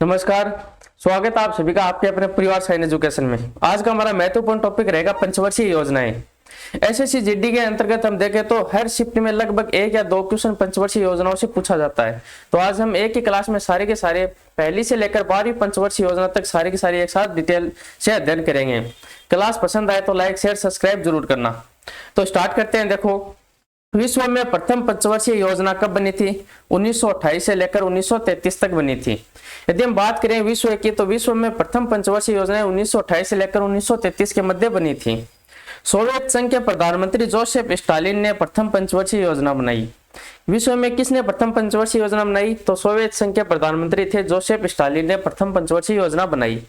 नमस्कार। स्वागत है आप सभी का आपके अपने परिवार साइन एजुकेशन में। आज का हमारा महत्वपूर्ण टॉपिक रहेगा पंचवर्षीय योजनाएं। एसएससी जीडी के अंतर्गत हम देखें तो हर शिफ्ट में लगभग 1 या 2 क्वेश्चन पंचवर्षीय योजनाओं से पूछा जाता है। तो आज हम एक ही क्लास में सारे के सारे पहली से लेकर 12वीं पंचवर्षीय योजना तक सारी की सारी एक साथ डिटेल से अध्ययन करेंगे। क्लास पसंद आए तो लाइक शेयर सब्सक्राइब जरूर करना। तो स्टार्ट करते हैं। देखो, विश्व में प्रथम पंचवर्षीय योजना कब बनी थी? 1928 से लेकर 1933 तक बनी थी। यदि हम बात करें विश्व की, तो विश्व में प्रथम पंचवर्षीय योजना 1928 से लेकर 1933 के मध्य बनी थी। सोवियत संघ के प्रधानमंत्री जोसेफ स्टालिन ने प्रथम पंचवर्षीय योजना बनाई। विश्व में किसने प्रथम पंचवर्षीय योजना बनाई? तो सोवियत संघ के प्रधानमंत्री थे जोसेफ स्टालिन ने प्रथम पंचवर्षीय योजना बनाई।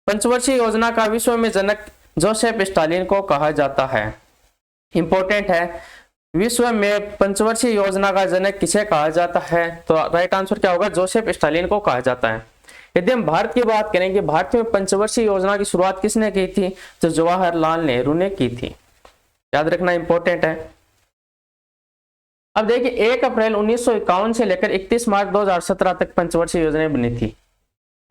पंचवर्षीय योजना का विश्व में जनक जोसेफ स्टालिन को कहा जाता है। इंपॉर्टेंट है, विश्व में पंचवर्षीय योजना का जनक किसे कहा जाता है? तो राइट आंसर क्या होगा? जोसेफ स्टालिन को कहा जाता है। यदि हम भारत की बात करेंगे, भारत में पंचवर्षीय योजना की शुरुआत किसने की थी? तो जवाहरलाल नेहरू ने की थी। याद रखना इंपॉर्टेंट है। अब देखिए, 1 अप्रैल 1951 से लेकर 31 मार्च 2017 तक पंचवर्षीय योजनाएं बनी थी।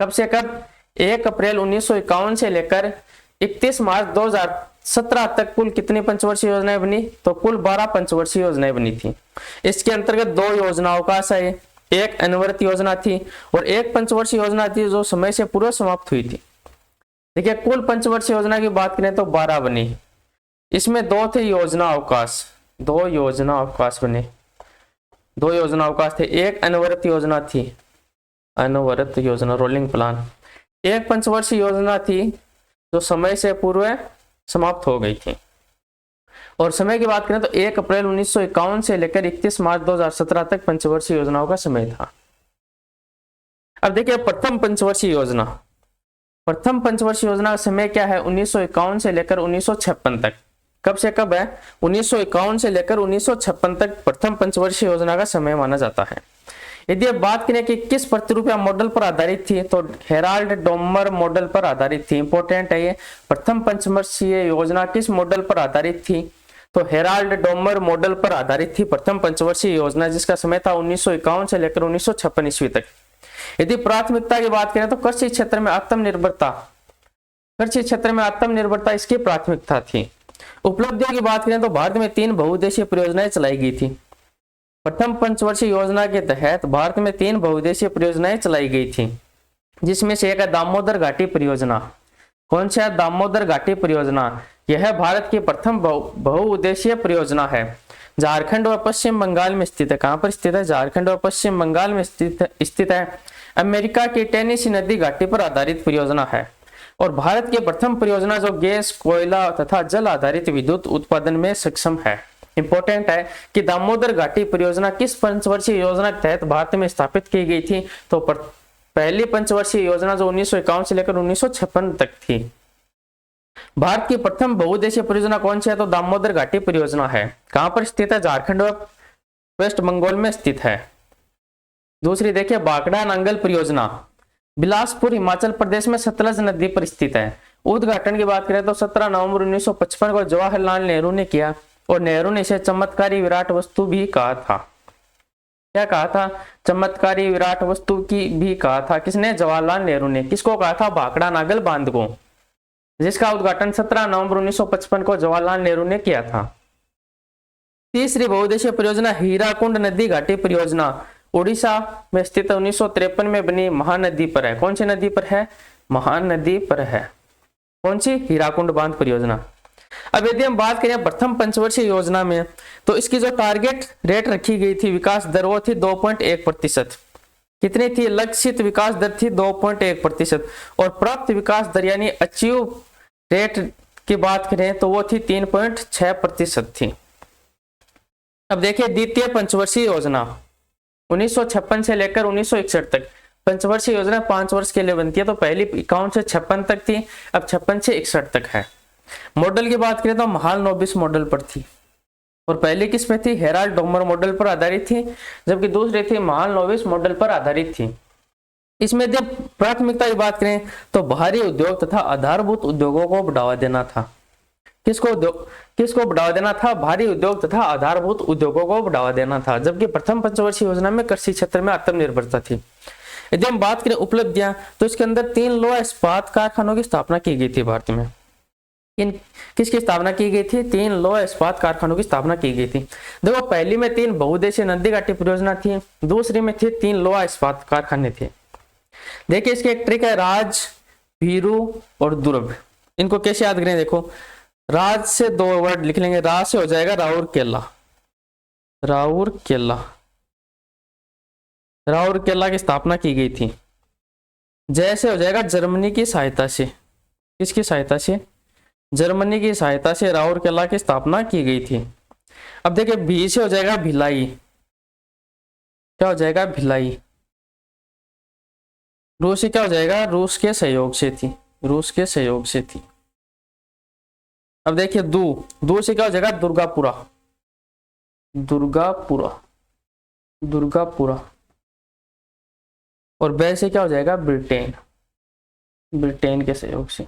कब से कब? 1 अप्रैल 1951 से लेकर 31 मार्च 2017 तक कुल कितनी पंचवर्षीय योजनाएं बनी? तो कुल 12 पंचवर्षीय योजनाएं बनी थी। इसके अंतर्गत 2 योजनाओं का आशय, एक अनवरत योजना थी और एक पंचवर्षीय योजना थी जो समय से पूर्व समाप्त हुई थी। देखिए, कुल पंचवर्षीय योजना की बात करें तो 12 बनी। इसमें 2 थे योजना अवकाश, 2 योजना अवकाश बने, 2 योजना अवकाश थे। एक अनवरत योजना थी, अनवरत योजना रोलिंग प्लान। एक पंचवर्षीय योजना थी जो समय से पूर्व समाप्त हो गई थी। और समय की बात करें तो 1 अप्रैल 1951 से लेकर 31 मार्च 2017 तक पंचवर्षीय योजनाओं का समय था। अब देखिए, प्रथम पंचवर्षीय योजना, प्रथम पंचवर्षीय योजना का समय क्या है? 1951 से लेकर 1956 तक। कब से कब है? 1951 से लेकर 1956 तक प्रथम पंचवर्षीय योजना का समय माना जाता है। यदि अब बात करें कि किस प्रतिरूपा मॉडल पर आधारित थी, तो हेराल्ड डोमर मॉडल पर आधारित थी। इंपॉर्टेंट है ये, प्रथम पंचवर्षीय योजना किस मॉडल पर आधारित थी? तो हेराल्ड डोमर मॉडल पर आधारित थी प्रथम पंचवर्षीय योजना, जिसका समय था 1951 से लेकर 1956 ईस्वी तक। यदि प्राथमिकता की बात करें तो कृषि क्षेत्र में आत्मनिर्भरता, कृषि क्षेत्र में आत्मनिर्भरता इसकी प्राथमिकता थी। उपलब्धियों की बात करें तो भारत में 3 बहुउद्देशीय परियोजनाएं चलाई गई थी। प्रथम पंचवर्षीय योजना के तहत भारत में 3 बहुउद्देशीय परियोजनाएं चलाई गई थी, जिसमें से एक है दामोदर घाटी परियोजना। कौन सा? दामोदर घाटी परियोजना। यह भारत की प्रथम बहुउद्देशीय परियोजना है। झारखंड और पश्चिम बंगाल में स्थित है। कहां पर स्थित है? झारखंड और पश्चिम बंगाल में स्थित है। अमेरिका की टेनेसी नदी घाटी पर आधारित परियोजना है और भारत की प्रथम परियोजना जो गैस, कोयला तथा जल आधारित विद्युत उत्पादन में सक्षम है। इंपॉर्टेंट है कि दामोदर घाटी परियोजना किस पंचवर्षीय योजना के तहत भारत में स्थापित की गई थी? तो पहली पंचवर्षीय योजना जो 1951 से लेकर 1956 तक थी। भारत की प्रथम बहुउद्देशीय परियोजना कौन सी है? तो दामोदर घाटी परियोजना है। कहां पर स्थित है? झारखंड और वेस्ट बंगाल में स्थित है। दूसरी देखिए, बागड़ा नांगल परियोजना, बिलासपुर हिमाचल प्रदेश में सतलज नदी पर स्थित है। उद्घाटन की बात करें तो 17 नवंबर 1955 को जवाहरलाल नेहरू ने किया और नेहरू ने इसे चमत्कारी विराट वस्तु भी कहा था। क्या कहा था? चमत्कारी विराट वस्तु की भी कहा था। किसने? जवाहरलाल नेहरू ने। किसको कहा था? भाखड़ा नागल बांध को, जिसका उद्घाटन 17 नवंबर 1955 को जवाहरलाल नेहरू ने किया था। तीसरी बहुउद्देशीय परियोजना हीराकुंड नदी घाटी परियोजना, उड़ीसा में स्थित 1953 में बनी महानदी पर है। कौन सी नदी पर है? महानदी पर है। कौन सी? हीराकुंड बांध परियोजना। अब यदि हम बात करें प्रथम पंचवर्षीय योजना में, तो इसकी जो टारगेट रेट रखी गई थी विकास दर, वो थी 2.1%। कितनी थी? लक्षित विकास दर थी 2.1% और प्राप्त विकास दर यानी अचीव रेट की बात करें तो वो थी 3.6% थी। अब देखिए, द्वितीय पंचवर्षीय योजना 1956 से लेकर 1961 तक। पंचवर्षीय योजना 5 वर्ष के लिए बनती है, तो पहली 51 से 56 तक थी, अब 56 से 61 तक है। मॉडल की बात करें तो महालनोबिस मॉडल पर थी और पहले किस पे थी? हेराल्ड डोमर मॉडल पर आधारित थी, जबकि दूसरी थी महालनोबिस मॉडल पर आधारित थी। इसमें जब प्राथमिकता की बात करें तो भारी उद्योग तथा आधारभूत उद्योगों को बढ़ावा देना था। किसको बढ़ावा देना था? भारी उद्योग तथा आधारभूत उद्योगों को बढ़ावा देना था। जबकि प्रथम पंचवर्षीय योजना में कृषि क्षेत्र में आत्मनिर्भरता थी। यदि हम बात करें उपलब्धियां, तो इसके अंदर 3 लौह इस्पात कारखानों की स्थापना की गई थी भारत में। किसकी स्थापना की गई थी? 3 लौह इस्पात कारखानों की स्थापना की गई थी। देखो, पहली में 3 बहुउद्देशीय नदी घाटी परियोजना थी, दूसरी में थी 3 लौह इस्पात कारखाने थे। देखिए, इसकी एक ट्रिक है, राज, भीरू और दुर्ग। इनको कैसे याद करें? देखो, राज से 2 वर्ड लिख लेंगे, राज से हो जाएगा राउरकेला। राउरकेला, राउरकेला की स्थापना की गई थी। जय से हो जाएगा जर्मनी की सहायता से। किसकी सहायता से? जर्मनी की सहायता से राउरकेला की स्थापना की गई थी। अब देखिए, भी से हो जाएगा भिलाई। क्या हो जाएगा? भिलाई। रूस से क्या हो जाएगा? रूस के सहयोग से थी। रूस के सहयोग से थी। अब देखिए, दू से क्या हो जाएगा? दुर्गापुरा। दुर्गापुरा, दुर्गापुरा। और बै से क्या हो जाएगा? ब्रिटेन। ब्रिटेन के सहयोग से।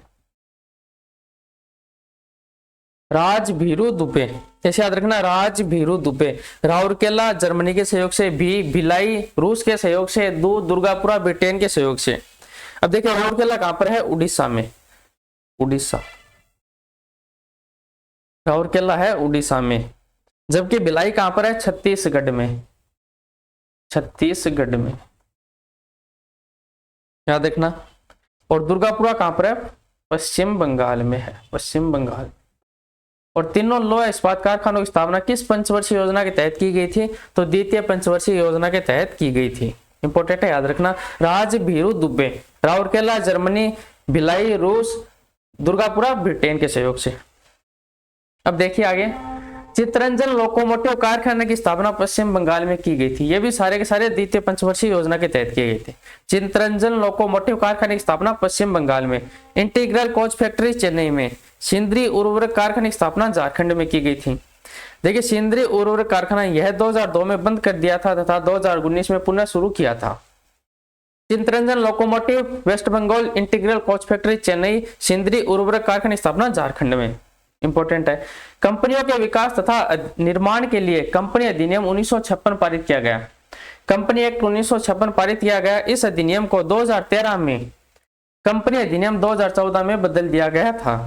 राज, भीरू, दुबे, ऐसे याद रखना, राज, भीरू, दुबे। राउरकेला जर्मनी के सहयोग से, भिलाई रूस के सहयोग से, दुर्गापुरा ब्रिटेन के सहयोग से। अब देखिए, राउरकेला कहां पर है? उड़ीसा में। उड़ीसा, राउरकेला है उड़ीसा में। जबकि भिलाई कहां पर है? छत्तीसगढ़ में। छत्तीसगढ़ में, याद रखना। और दुर्गापुरा कहां पर है? पश्चिम बंगाल में है। पश्चिम बंगाल। और तीनों लौह इस्पात कारखानों की स्थापना किस पंचवर्षीय योजना के तहत की गई थी? तो द्वितीय पंचवर्षीय योजना के तहत की गई थी। इंपॉर्टेंट है, याद रखना। राज, भीरू, दुबे। राउरकेला जर्मनी, भिलाई रूस, दुर्गापुरा ब्रिटेन के सहयोग से। अब देखिए आगे, चित्तरंजन लोकोमोटिव कारखाने की स्थापना पश्चिम बंगाल में की गई थी। ये भी सारे के सारे द्वितीय पंचवर्षीय योजना के तहत किए गए थे। चित्तरंजन लोकोमोटिव कारखाने की स्थापना पश्चिम बंगाल में। इंटीग्रल कोच फैक्ट्री चेन्नई में। सिंदरी उर्वरक कारखाने की स्थापना झारखंड में की गई थी। देखिए, सिंदरी उर्वरक कारखाना यह 2002 में बंद कर दिया था तथा 2019 में पुनः शुरू किया था। Chittaranjan locomotive West Bengal, integral coach factory Chennai, Sindri उर्वरक कारखाने की स्थापना झारखंड में। इंपॉर्टेंट है, कंपनियों के विकास तथा निर्माण के लिए कंपनी अधिनियम 1956 पारित किया गया। कंपनी एक्ट 1956 पारित किया गया। इस अधिनियम को 2013 में कंपनी अधिनियम 2014 में बदल दिया गया था।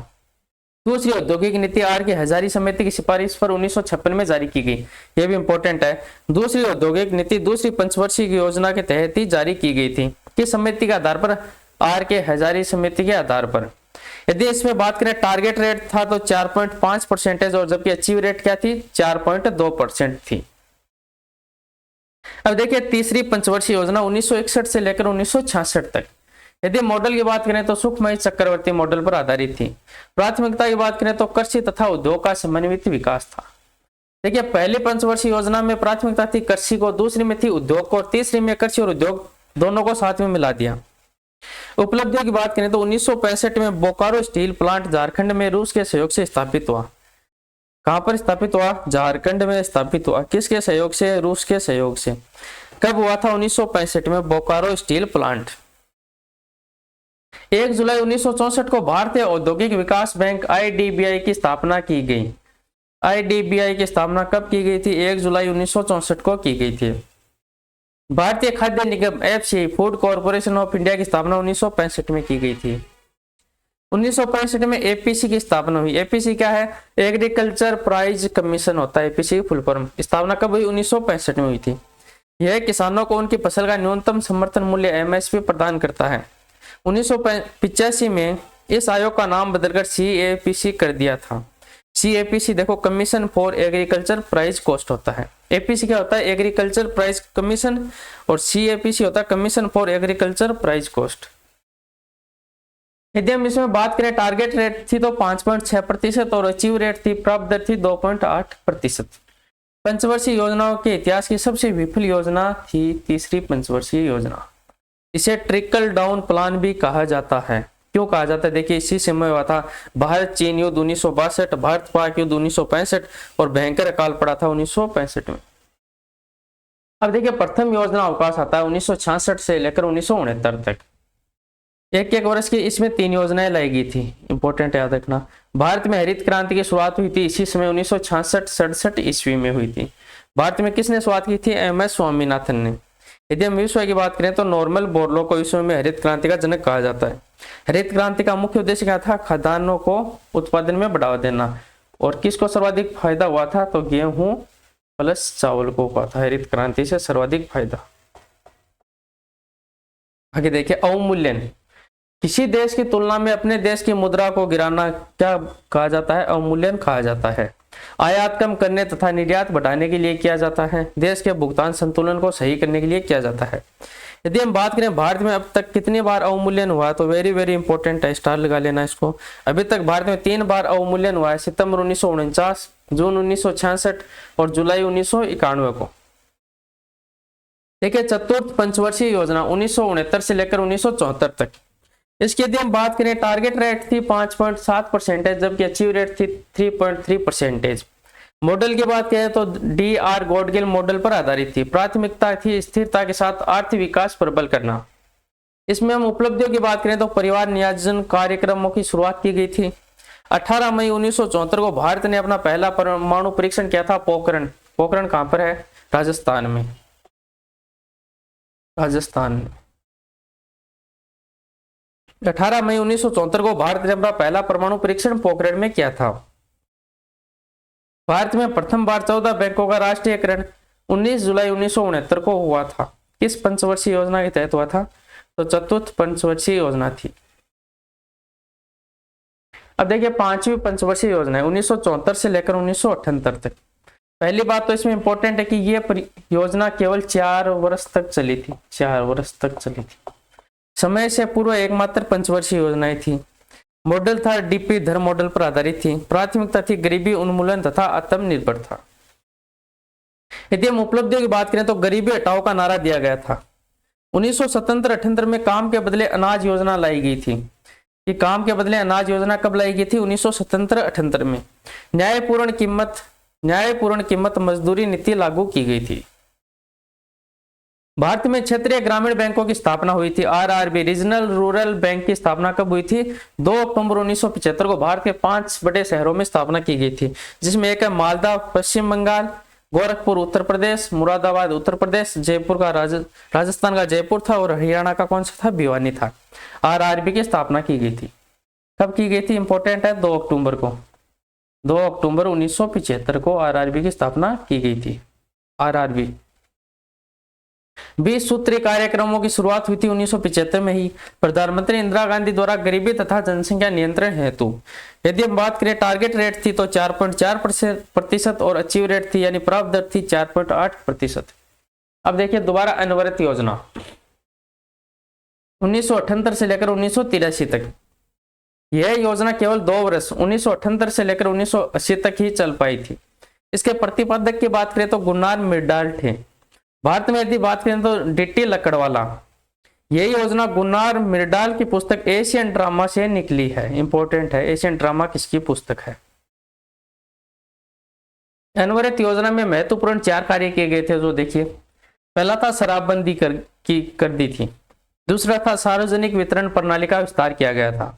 दूसरी औद्योगिक नीति आर के हजारी समिति की सिफारिश पर 1956 में जारी की गई। यह भी इंपॉर्टेंट है। दूसरी औद्योगिक नीति दूसरी पंचवर्षीय योजना के तहत ही जारी की गई थी। किस समिति के आधार पर? आर के हजारी समिति के आधार पर। यदि इसमें बात करें, टारगेट रेट था तो 4.5% और जबकि अचीव रेट क्या थी? 4.2% थी। अब देखिए, तीसरी पंचवर्षीय योजना 1961 से लेकर 1966 तक। यदि मॉडल की बात करें तो सुखमय चक्रवर्ती मॉडल पर आधारित थी। प्राथमिकता की बात करें तो कृषि तथा उद्योग का समन्वित विकास था। देखिए, पहली पंचवर्षीय योजना में प्राथमिकता थी कृषि को, दूसरी में थी उद्योग को, और तीसरी में कृषि और उद्योग दोनों को साथ में मिला दिया। उपलब्धियों की बात करें तो 1965 में बोकारो स्टील प्लांट झारखंड में रूस के सहयोग से स्थापित हुआ। कहां पर स्थापित हुआ? झारखंड में स्थापित हुआ। किसके सहयोग से? रूस के सहयोग से। कब हुआ था? 1965 में बोकारो स्टील प्लांट। 1 जुलाई 1964 को भारतीय औद्योगिक विकास बैंक IDBI की स्थापना की गई। IDBI की स्थापना कब की गई थी? 1 जुलाई 1964 को की गई थी। भारतीय खाद्य निगम FCI food corporation of India की स्थापना 1965 में की गई थी। 1965 में APC की स्थापना हुई। APC क्या है? एग्रीकल्चर प्राइस कमीशन होता है APC की फुल फॉर्म। स्थापना कब हुई? 1965 में हुई थी। यह किसानों को उनकी फसल का न्यूनतम समर्थन मूल्य MSP प्रदान करता है। 1985 में इस आयोग का नाम बदलकर CAPC कर दिया था। CAPC देखो, commission for agriculture price cost होता है। APC क्या होता है? एग्रीकल्चर प्राइस कमीशन, और CAPC होता है commission for agriculture price cost. यदि हम इसमें बात करें, टारगेट रेट थी तो 5.6% और अचीव रेट थी, प्राप्त दर थी 2.8%। पंचवर्षीय योजनाओं के इतिहास की सबसे विफल योजना थी तीसरी पंचवर्षीय योजना। इसे ट्रिकल डाउन प्लान भी कहा जाता है। क्यों कहा जाता है? देखिए, इसी समय हुआ था भारत चीन युद्ध 1962, भारत पाक युद्ध 1965 और भयंकर अकाल पड़ा था 1965 में। अब देखिए, प्रथम योजना अवकाश आता है 1966 से लेकर 1969 तक। एक एक वर्ष की इसमें 3 योजनाएं लाई गई थी। इंपॉर्टेंट याद रखना। भारत में हरित क्रांति की शुरुआत हुई थी इसी समय 1966-67 ईस्वी में हुई थी। भारत में किसने शुरुआत की थी? MS स्वामीनाथन ने। यदि हम विश्व की बात करें तो नॉर्मन बोरलॉग को विश्व में हरित क्रांति का जनक कहा जाता है। हरित क्रांति का मुख्य उद्देश्य क्या था? खाद्यान्नों को उत्पादन में बढ़ावा देना। और किसको सर्वाधिक फायदा हुआ था? तो गेहूं प्लस चावल को हुआ था हरित क्रांति से सर्वाधिक फायदा। आगे देखिए, अवमूल्यन। किसी देश की तुलना में अपने देश की मुद्रा को गिराना क्या कहा जाता है? अवमूल्यन कहा जाता है। आयात कम करने तथा निर्यात बढ़ाने के लिए किया जाता है। देश के भुगतान संतुलन को सही करने के लिए किया जाता है। यदि हम बात करें भारत में अब तक कितनी बार अवमूल्यन हुआ, तो वेरी वेरी इंपॉर्टेंट है, स्टार लगा लेना इसको। अभी तक भारत में 3 बार अवमूल्यन हुआ है, सितंबर 1949, जून 1966 और जुलाई 1991 को। देखिए, चतुर्थ पंचवर्षीय योजना 1969 से लेकर 1974 तक। इसकी यदि हम बात करें, टारगेट रेट थी 5.7%, जबकि अचीव रेट थी 3.3%। मॉडल की बात करें तो DR गॉडगिल मॉडल पर आधारित थी। प्राथमिकता थी स्थिरता के साथ आर्थिक विकास प्रबल करना। इसमें हम उपलब्धियों की बात करें तो परिवार नियोजन कार्यक्रमों की शुरुआत की गई थी। 18 मई 1974 को भारत ने अपना पहला परमाणु परीक्षण किया था। पोखरण। पोखरण कहां पर है? राजस्थान में। राजस्थान में 18 मई 1974 को भारत ने अपना पहला परमाणु परीक्षण पोखरण में किया था। भारत में प्रथम बार 14 बैंकों का राष्ट्रीयकरण 19 जुलाई 1969 को हुआ था। किस पंचवर्षीय योजना के तहत हुआ था? तो चतुर्थ पंचवर्षीय योजना थी। अब देखिए, 5वीं पंचवर्षीय योजना है 1974 से लेकर 1978 तक। पहली बात तो इसमें इंपॉर्टेंट है कि यह योजना केवल 4 वर्ष तक चली थी। 4 वर्ष तक चली थी। समय से पूर्व एकमात्र पंचवर्षीय योजनाएं थी। मॉडल था DP धर मॉडल पर आधारित थी। प्राथमिकता थी गरीबी उन्मूलन तथा आत्मनिर्भर था। यदि हम उपलब्धियों की बात करें तो गरीबी हटाओ का नारा दिया गया था। 1977-78 में काम के बदले अनाज योजना लाई गई थी। ये काम के बदले अनाज योजना कब लाई गई थी? 1977-78 में। न्यायपूर्ण कीमत मजदूरी नीति लागू की गई थी। भारत में क्षेत्रीय ग्रामीण बैंकों की स्थापना हुई थी। RRB रीजनल रूरल बैंक की स्थापना कब हुई थी? 2 अक्टूबर 1975 को भारत के 5 बड़े शहरों में स्थापना की गई थी, जिसमें एक है मालदा पश्चिम बंगाल, गोरखपुर उत्तर प्रदेश, मुरादाबाद उत्तर प्रदेश, जयपुर का राजस्थान का जयपुर था और हरियाणा का कौन सा था? भिवानी था। RRB की स्थापना की गई थी। कब की गई थी? इंपॉर्टेंट है, 2 अक्टूबर को। 2 अक्टूबर 1975 को RRB की स्थापना की गई थी। RRB 20 सूत्रीय कार्यक्रमों की शुरुआत हुई थी 1975 में ही, प्रधानमंत्री इंदिरा गांधी द्वारा गरीबी तथा जनसंख्या नियंत्रण हेतु। यदि हम बात करें, टारगेट रेट थी तो 4.4% और अचीव रेट थी यानी प्राप्त दर थी 4.8%। अब देखिए दोबारा अनवरत योजना 1978 से लेकर 1983 तक। यह योजना केवल 2 वर्ष 1978 से लेकर 1980 तक ही चल पाई थी। इसके प्रतिपादक की बात करें तो गुन्नार मिर्डाल थे। भारत में यदि बात करें तो DT लकड़वाला। यह योजना गुन्नार मिर्डाल की पुस्तक एशियन ड्रामा से निकली है। इंपॉर्टेंट है, एशियन ड्रामा किसकी पुस्तक है? अनवरत योजना में महत्वपूर्ण 4 कार्य किए गए थे। जो देखिए, पहला था शराबबंदी कर दी थी। दूसरा था सार्वजनिक वितरण प्रणाली का विस्तार किया गया था।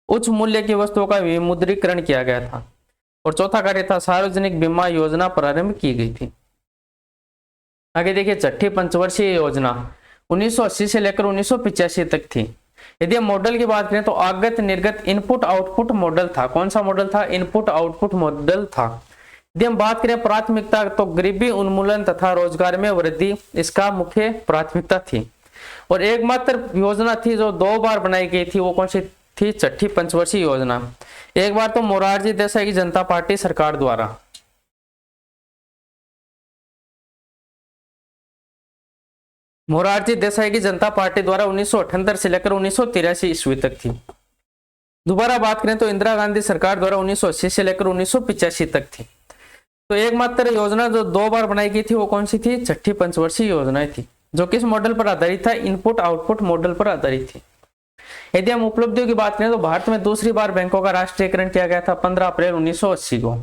उच्च मूल्य की वस्तुओं का विमुद्रीकरण किया गया था। और चौथा कार्य था सार्वजनिक बीमा योजना प्रारंभ की गई थी। आगे देखिए, छठी पंचवर्षीय योजना 1980 से लेकर 1985 तक थी। यदि हम मॉडल की बात करें तो आगत निर्गत इनपुट आउटपुट मॉडल था। कौन सा मॉडल था? इनपुट आउटपुट मॉडल था। यदि हम बात करें प्राथमिकता तो गरीबी उन्मूलन तथा रोजगार में वृद्धि इसका मुख्य प्राथमिकता थी। और एकमात्र योजना थी जो 2 बार बनाई गई थी, वो कौन सी थी? छठी पंचवर्षीय योजना। एक बार तो मोरारजी देसाई की जनता पार्टी सरकार द्वारा, मोरारजी देसाई की जनता पार्टी द्वारा 1978 से लेकर 1983 ईस्वी तक थी। दोबारा बात करें तो इंदिरा गांधी सरकार द्वारा 1980 से लेकर 1985 तक थी। तो एकमात्र योजना जो 2 बार बनाई गई थी वो कौन सी थी? छठी पंचवर्षीय योजनाएं थी, जो किस मॉडल पर आधारित था? इनपुट आउटपुट मॉडल पर आधारित थी। यदि हम उपलब्धियों की बात करें तो भारत में दूसरी बार बैंकों का राष्ट्रीयकरण किया गया था 15 अप्रैल 1980 को।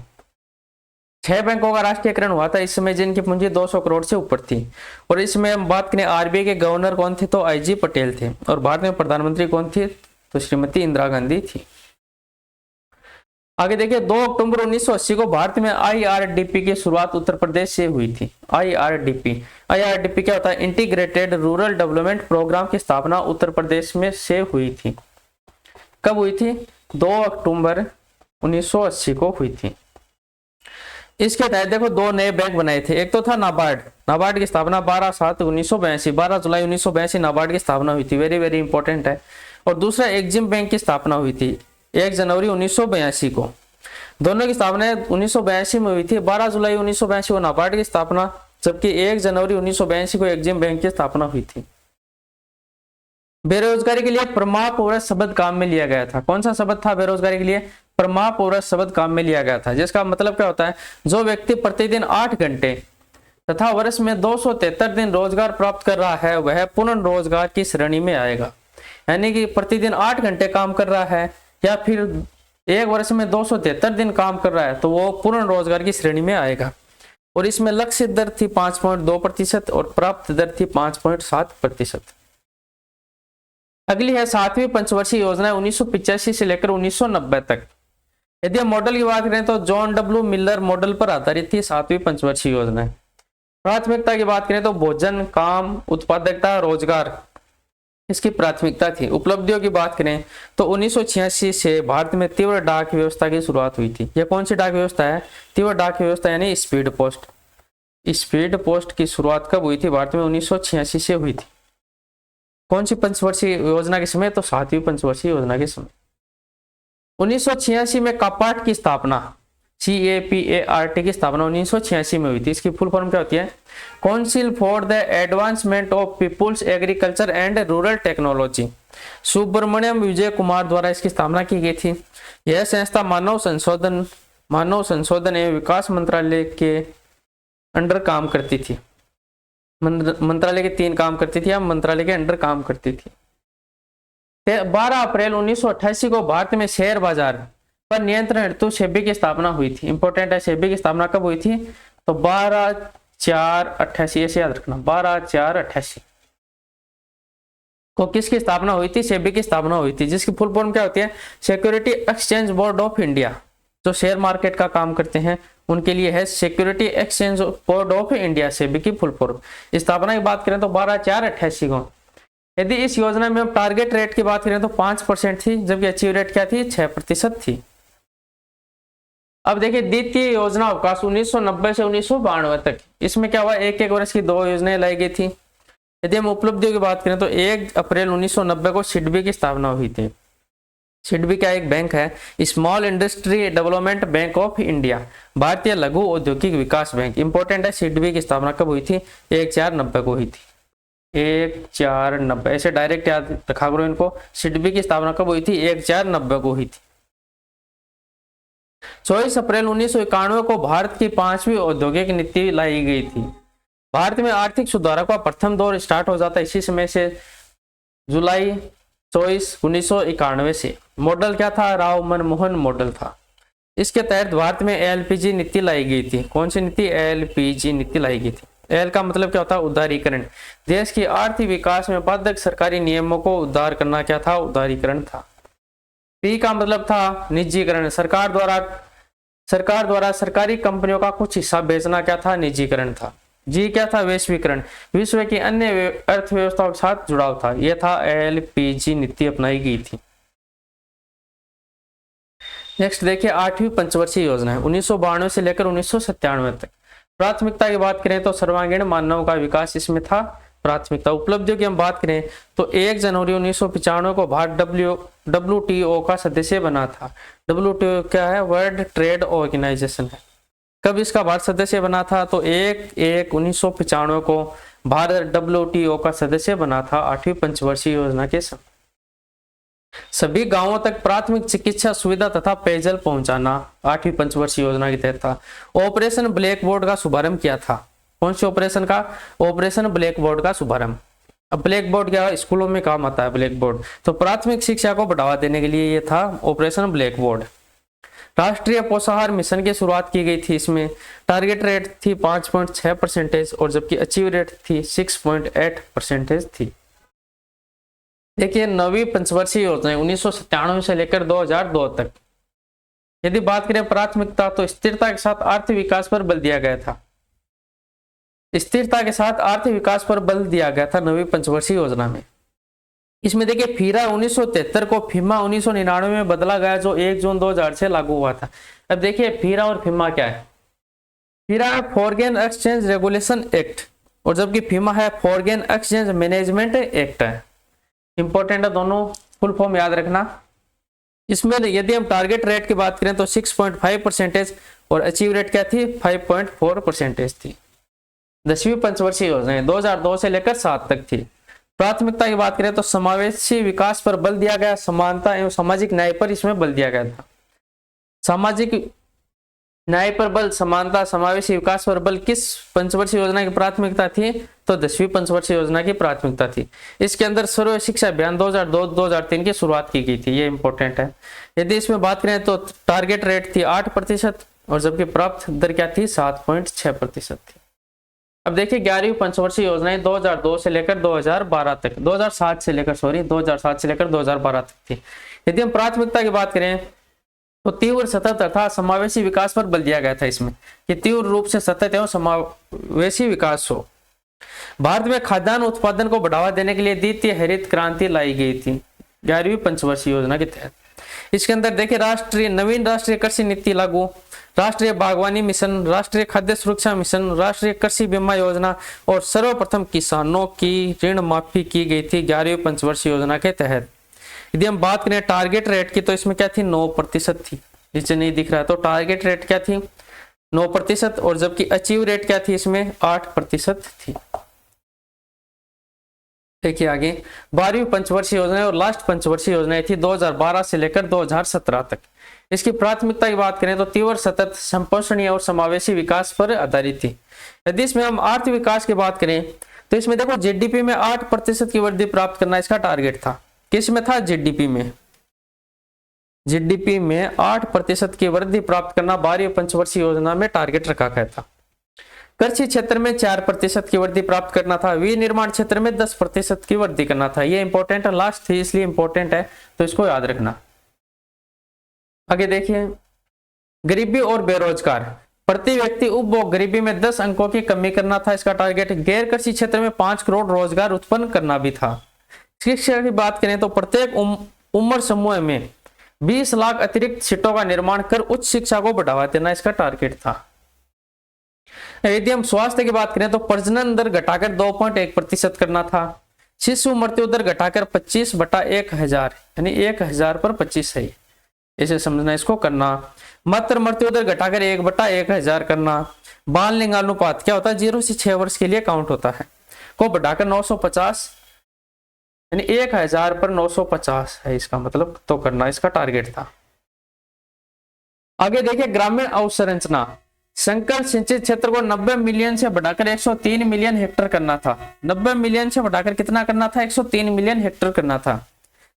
6 बैंकों का राष्ट्रीयकरण हुआ था इस समय, जिनकी पूंजी 200 करोड़ से ऊपर थी। और इसमें हम बात करें RBI के गवर्नर कौन थे? तो IG पटेल थे। और भारत में प्रधानमंत्री कौन थे? तो श्रीमती इंदिरा गांधी थी। आगे देखिए 2 अक्टूबर 1980 को भारत में आईआरडीपी की शुरुआत उत्तर प्रदेश से हुई थी। आईआरडीपी क्या होता है? इंटीग्रेटेड रूरल डेवलपमेंट प्रोग्राम की स्थापना उत्तर प्रदेश में से हुई थी। कब हुई थी? 2 अक्टूबर 1980 को हुई थी। इसके तहत देखो 2 नए बैंक बनाए थे। एक तो था नाबार्ड की स्थापना 12 जुलाई 1982 नाबार्ड की स्थापना हुई थी, वेरी वेरी इंपॉर्टेंट है। और दूसरा एक्जिम बैंक की स्थापना हुई थी 1 जनवरी 1982 को। दोनों की स्थापना 1982 में हुई थी। 12 जुलाई 1982 को नाबार्ड की स्थापना, जबकि 1 जनवरी 1982 को एक्जिम बैंक की स्थापना हुई थी। बेरोजगारी के लिए परमापौरुष शब्द काम में लिया गया था। कौन सा शब्द था बेरोजगारी के लिए? परमापौरुष शब्द काम में लिया गया था, जिसका मतलब क्या होता है? जो व्यक्ति प्रतिदिन 8 घंटे तथा वर्ष में 273 दिन रोजगार प्राप्त कर रहा है वह पूर्ण रोजगार की श्रेणी में आएगा। यानी कि प्रतिदिन 8 घंटे काम कर रहा है या फिर एक वर्ष में 273 दिन काम कर रहा है तो वो पूर्ण रोजगार की श्रेणी में आएगा। और इसमें लक्ष्य दर थी 5.2% और प्राप्त दर थी 5.7%। अगली है 7वीं पंचवर्षीय योजना 1985 से लेकर 1990 तक। यदि हम मॉडल की बात करें तो जॉन डब्ल्यू मिलर मॉडल पर आधारित थी 7वीं पंचवर्षीय योजना। प्राथमिकता की बात करें तो भोजन, काम, उत्पादकता, रोजगार इसकी प्राथमिकता थी। उपलब्धियों की बात करें तो 1986 से भारत में तीव्र डाक व्यवस्था की शुरुआत हुई थी। यह कौन सी डाक व्यवस्था है? तीव्र डाक व्यवस्था यानी स्पीड पोस्ट। स्पीड पोस्ट की शुरुआत कब हुई थी? भारत में 1986 से हुई थी। कौन सी पंचवर्षीय योजना के समय? तो 7वीं पंचवर्षीय योजना के समय। 1986 में कापाट की स्थापना, CAPART की स्थापना 1986 में हुई थी। इसकी फुल फॉर्म क्या होती है? Council for the advancement of people's agriculture and rural technology. Subramaniam Vijay Kumar द्वारा इसकी स्थापना की गई थी। यह संस्था मानव संशोधन एवं विकास मंत्रालय के अंडर काम करती थी। मंत्रालय के 3 काम करती थी या मंत्रालय के अंडर काम करती थी। 12 अप्रैल 1988 को भारत में शेयर बाजार पर नियंत्रण हेतु सेबी की स्थापना हुई थी। इंपॉर्टेंट है, सेबी की स्थापना कब हुई थी? तो 12/4/88, ऐसे याद रखना, 12/4/88 को किसकी स्थापना हुई थी? सेबी की स्थापना हुई थी, जिसकी फुल फॉर्म क्या होती है? Security exchange board of India. जो शेयर मार्केट का काम करते हैं उनके लिए है security exchange board of India, SEBI की फुल फॉर्म। स्थापना की बात करें तो 12/4/88 को। यदि इस योजना में हम टारगेट रेट की बात करें तो 5% थी, जबकि अचीव रेट क्या थी? 6% थी। अब देखिए द्वितीय योजना अवकाश 1990 से 1992 तक। इसमें क्या हुआ? 1-1 वर्ष की 2 योजनाएं लाई गई थी। यदि हम उपलब्धियों की बात करें तो 1 अप्रैल 1990 को सिडबी की स्थापना हुई थी। सिडबी का एक बैंक है, small industry development bank of India, भारतीय लघु औद्योगिक विकास बैंक। इंपॉर्टेंट है, सिडबी की स्थापना कब हुई थी? 1/4/90 को हुई थी। 1/4/90 ऐसे डायरेक्ट याद रखा करो इनको। सिडबी की स्थापना कब हुई थी? 1/4/90 को हुई थी। 24 अप्रैल 1991 को भारत की 5वीं औद्योगिक नीति लाई गई थी। भारत में आर्थिक सुधारों का प्रथम दौर स्टार्ट हो जाता है इसी समय से, जुलाई 24 1991 से। मॉडल क्या था? राव मनमोहन मॉडल था। इसके तहत भारत में LPG नीति लाई गई थी। कौन सी नीति? LPG नीति लाई गई थी। एल का मतलब क्या होता है? उदारीकरण। देश की आर्थिक विकास में बाधक सरकारी नियमों को उद्धार करना क्या था? उदारीकरण था। पी का मतलब था निजीकरण। सरकार द्वारा सरकारी कंपनियों का कुछ हिस्सा बेचना क्या था? निजीकरण था। जी क्या था? वैश्वीकरण। विश्व की अन्य अर्थव्यवस्थाओं के साथ जुड़ाव था। यह था LPG नीति अपनाई गई थी। नेक्स्ट देखिए 8वीं पंचवर्षीय योजना है 1992 से लेकर 1997 तक। प्राथमिकता की बात करें तो सर्वांगीण मानव का विकास इसमें था प्राथमिकता। उपलब्धियों की हम बात करें तो 1 जनवरी 1995 को भारत WTO का सदस्य बना था। WTO क्या है? वर्ल्ड ट्रेड ऑर्गेनाइजेशन है। कब इसका भारत सदस्य बना था? तो 1/1/1995 को भारत WTO का सदस्य बना था 8वीं पंचवर्षीय योजना के समय। सभी गांवों तक प्राथमिक चिकित्सा सुविधा तथा पेयजल पहुंचाना 8वीं पंचवर्षीय योजना के तहत था। ऑपरेशन ब्लैक बोर्ड का शुभारंभ किया था। कौन से ऑपरेशन का? ऑपरेशन ब्लैक बोर्ड का शुभारंभ। अब ब्लैक बोर्ड क्या है? स्कूलों में काम आता है ब्लैक बोर्ड, तो प्राथमिक शिक्षा को बढ़ावा देने के लिए ये था ऑपरेशन ब्लैक बोर्ड। राष्ट्रीय पोषाहार मिशन की शुरुआत की गई थी। इसमें टारगेट रेट थी 5.6% और जबकि अचीव रेट थी 6.8% थी। देखिए 9वीं पंचवर्षीय योजना 1997 से लेकर 2002 तक। यदि बात करें प्राथमिकता तो स्थिरता के साथ आर्थिक विकास पर बल दिया गया था। स्थिरता के साथ आर्थिक विकास पर बल दिया गया था नवी पंचवर्षीय योजना में। इसमें देखिए फीरा 1973 को फीमा 1999 में बदला गया, जो 1 जून 2000 से लागू हुआ था। अब देखिए फीरा और फीमा क्या है। फीरा है फॉरेन एक्सचेंज रेगुलेशन एक्ट और जबकि फीमा है फॉरेन एक्सचेंज मैनेजमेंट एक्ट है। इंपॉर्टेंट है दोनों, फुल फॉर्म याद रखना। इसमें यदि हम टारगेट रेट की बात करें तो 6.5% और अचीव रेट क्या थी 5.4% थी। 10वीं पंचवर्षीय योजना 2002 से लेकर 7 तक थी। प्राथमिकता की बात करें तो समावेशी विकास पर बल दिया गया, समानता एवं सामाजिक न्याय पर इसमें बल दिया गया था। सामाजिक न्याय पर बल, समानता, समावेशी विकास पर बल किस पंचवर्षीय योजना की प्राथमिकता थी तो 10वीं पंचवर्षीय योजना की प्राथमिकता थी। इसके अंदर सर्व शिक्षा अभियान 2002-2003 की शुरुआत की गई थी, ये इंपॉर्टेंट है। यदि इसमें बात करें तो टारगेट रेट थी 8% और जबकि प्राप्त दर क्या थी 7.6% थी। अब देखिए 11वीं पंचवर्षीय योजनाएं 2002 से लेकर 2012 तक, 2007 से लेकर 2012 तक थी। यदि हम प्राथमिकता की बात करें तो तीव्र सतत तथा समावेशी विकास पर बल दिया गया था इसमें कि तीव्र रूप से सतत एवं समावेशी विकास हो। भारत में खाद्यान्न उत्पादन को बढ़ावा देने के लिए द्वितीय हरित क्रांति लाई गई थी 11वीं पंचवर्षीय योजना के तहत। इसके अंदर देखिए नवीन राष्ट्रीय कृषि नीति लागू, राष्ट्रीय बागवानी मिशन, राष्ट्रीय खाद्य सुरक्षा मिशन, राष्ट्रीय कृषि बीमा योजना और सर्वप्रथम किसानों की ऋण माफी की गई थी 11वीं पंचवर्षीय योजना के तहत। यदि हम बात करें टारगेट रेट की तो इसमें क्या थी 9% थी, नीचे नहीं दिख रहा है। तो टारगेट रेट क्या थी 9% और जबकि अचीव रेट क्या थी इसमें 8% थी। देखिए आगे 12वीं पंचवर्षीय योजना और लास्ट पंचवर्षीय योजना थी 2012 से लेकर 2017 तक। इसकी प्राथमिकता की बात करें तो तीव्र सतत संपोषणीय और समावेशी विकास पर आधारित थी। यदि इसमें हम आर्थिक विकास की बात करें तो इसमें देखो जीडीपी में 8% की वृद्धि प्राप्त करना इसका टारगेट था। किस में था जीडीपी में 8% की वृद्धि प्राप्त करना 12वीं पंचवर्षीय योजना में टारगेट रखा गया था। कृषि क्षेत्र में 4% की वृद्धि प्राप्त करना था। विनिर्माण क्षेत्र में 10% की वृद्धि करना था। ये इंपॉर्टेंट है, लास्ट थी इसलिए इंपॉर्टेंट है तो इसको याद रखना। आगे देखिए गरीबी और बेरोजगार, प्रति व्यक्ति उपभोग गरीबी में 10 अंकों की कमी करना था इसका टारगेट। गैर कृषि क्षेत्र में 5 करोड़ रोजगार उत्पन्न करना भी था। शिक्षा की बात करें तो प्रत्येक उम्र समूह में 20 लाख अतिरिक्त सीटों का निर्माण कर उच्च शिक्षा को बढ़ावा देना इसका टारगेट था। यदि हम स्वास्थ्य की बात करें तो प्रजनन दर घटाकर 2.1% करना था। शिशु मृत्यु दर घटाकर 25/1000 यानी 1000 पर 25 है, इसे समझना, इसको करना। मातृ मृत्यु दर घटाकर 1/1000 करना। बाल लिंगानुपात क्या होता है 0 से 6 वर्ष के लिए काउंट होता है, को बढ़ाकर 950 यानी 1000 पर 950 है इसका मतलब, तो करना इसका टारगेट था। आगे देखिए ग्रामीण अवसंरचना, संकल्प सिंचित क्षेत्र को 90 मिलियन से बढ़ाकर 103 मिलियन हेक्टेयर करना था। 90 मिलियन से बढ़ाकर कितना करना था 103 मिलियन हेक्टेयर करना था।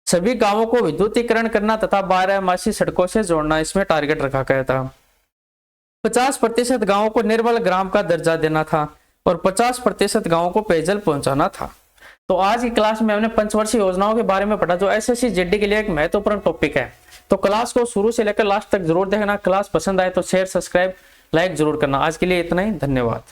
सभी गांवों को विद्युतीकरण करना तथा 12 सड़कों से जोड़ना इसमें टारगेट रखा गया था। 50% गांवों को निर्मल ग्राम का दर्जा देना था और 50% गांवों को पेयजल पहुंचाना था। तो आज की क्लास में हमने पंचवर्षीय योजनाओं के बारे में पढ़ा जो एसएससी जीडी के लिए एक महत्वपूर्ण टॉपिक है। तो क्लास को शुरू से लेकर लास्ट तक जरूर देखना। क्लास पसंद आए तो शेयर, सब्सक्राइब, लाइक जरूर करना। आज के लिए इतना ही, धन्यवाद।